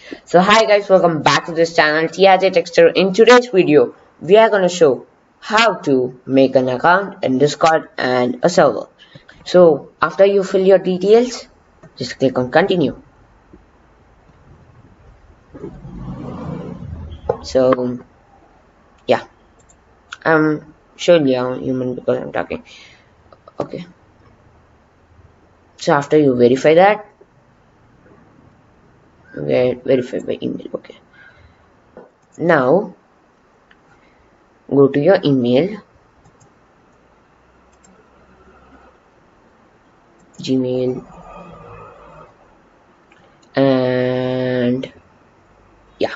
So hi guys, welcome back to this channel TRJ Texture. In today's video, we are gonna show how to make an account in Discord and a server. So after you fill your details, just click on continue. So yeah, I'm surely a human because I'm talking. Okay. So after you verify that, verify by email. Okay. Now go to your email, Gmail, and yeah.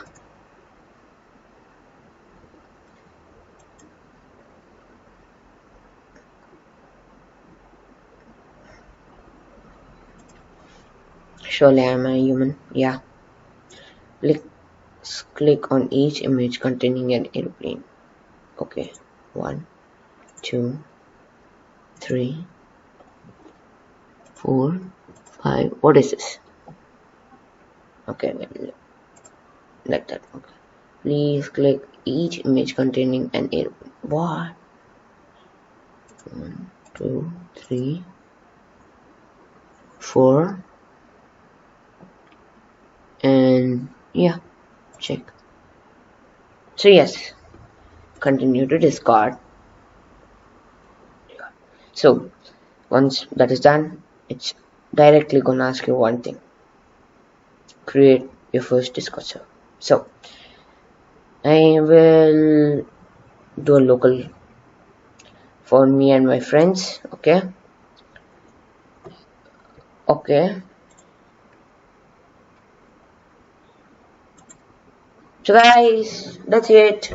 Surely I'm a human. Yeah. Click Click on each image containing an airplane. Okay. 1, 2, 3, 4, 5. What is this? Okay, like that. Okay. Please click each image containing an airplane. What? 1, 2, 3, 4, and yeah, check. So yes, continue to discard. So once that is done, it's directly gonna ask you one thing: create your first Discord server. So I will do a local for me and my friends. Okay, so guys, that's it.